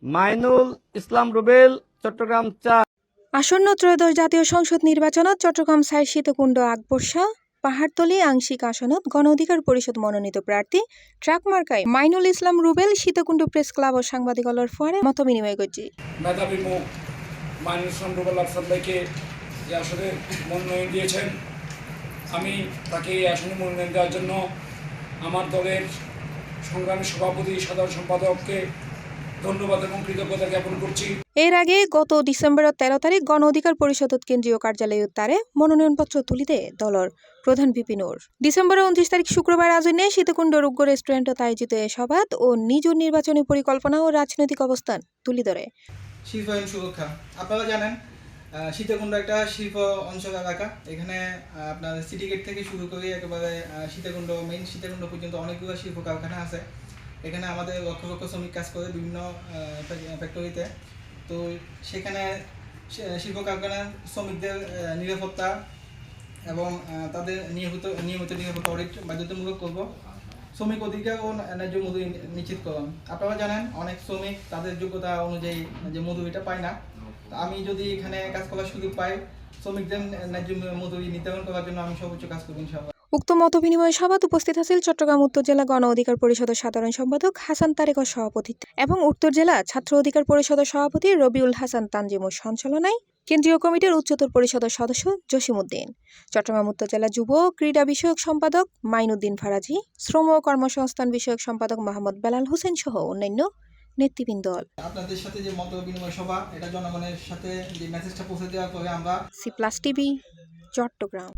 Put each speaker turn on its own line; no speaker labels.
মাইনুল ইসলাম রুবেল, চট্টগ্রাম ৪।
আসন্ন ত্রয়োদশ জাতীয় সংসদ নির্বাচনত চট্টগ্রাম ৬ সীতাকুণ্ড আকবর্ষা পাহাড়তলী আংশিক আসনত গণ অধিকার পরিষদ মনোনীত প্রার্থী ট্রাক মার্কায় মাইনুল ইসলাম রুবেল সীতাকুণ্ড প্রেস ক্লাব ও সাংবাদিকলর ফোয়ারে মত বিনিময় করছি।
মেধাবী মুখ মাইনুল ইসলাম রুবেল আফসার ভাইকে এই আসনে মনোনয়ন দিয়েছেন। আমি তাকে এই আসনে মনোনয়ন দেওয়ার জন্য আমার দলের সংগ্রামী সভাপতি সাধারণ সম্পাদককে ধন্যবাদ এবং কৃতজ্ঞতা জ্ঞাপন করছি।
এর আগে গত ডিসেম্বরের ১৩ তারিখ গণ অধিকার পরিষদত কেন্দ্রীয় কার্যালয় তারে মনোনয়নপত্র তুলিতে দলর প্রধান ভিপি নূর ডিসেম্বরের ২৯ তারিখ শুক্রবার আজনে সীতাকুণ্ড রুগ্গ রেস্টুরেন্টত আয়োজিত এ সভাত ও নিজ নির্বাচনী পরিকল্পনা ও রাজনৈতিক অবস্থান তুলি ধরে।
শিল্পায়ন সুরক্ষা আপনারা জানেন সীতাকুণ্ড একটা শিল্প অঞ্চল এলাকা। এখানে আপনার সিটি গেট থেকে শুরু করে একেবারে মেইন সীতাকুণ্ড পর্যন্ত অনেকগুলো শিল্প কারখানা আছে। এখানে আমাদের লক্ষ লক্ষ শ্রমিক কাজ করে বিভিন্ন ফ্যাক্টরিতে। তো সেখানে শিল্প কারখানার শ্রমিকদের নিরাপত্তা এবং তাদের নিয়মিত নিরাপত্তা অডিট বাধ্যতামূলক করব। শ্রমিক অধিকার ও ন্যায্য মজুরি নিশ্চিত করুন। আপনারা জানেন অনেক শ্রমিক তাদের যোগ্যতা অনুযায়ী যে মজুরিটা পায় না। আমি যদি এখানে কাজ করার সুযোগ পাই, শ্রমিকদের ন্যায্য মজুরি নির্ধারণ করার জন্য আমি সর্বোচ্চ কাজ করব ইনশাআল্লাহ।
উক্ত মত বিনিময় সভাত উপস্থিত আছেন চট্টগ্রাম উত্তর জেলা গণ অধিকার পরিষদের সাধারণ সম্পাদক হাসান তারেকর সভাপতিত্বে এবং উত্তর জেলা ছাত্র অধিকার পরিষদের সভাপতি রবিউল হাসান তানজিমুর সঞ্চালনায় কেন্দ্রীয় কমিটির উচ্চতর পরিষদের সদস্য জসিমউদ্দিন, চট্টগ্রাম উত্তর জেলা যুব ক্রীড়া বিষয়ক সম্পাদক মাইনুদ্দিন ফারাজি, শ্রম ও কর্মসংস্থান বিষয়ক সম্পাদক মোহাম্মদ বেলাল হোসেন সহ অন্যান্য নেতৃবৃন্দ।
আপনাদের সাথে যে মত বিনিময় সভা, এটা জনগণের সাথে যে মেসেজটা পৌঁছে দেওয়া করে আমরা
সি প্লাস টিভি, চট্টগ্রাম।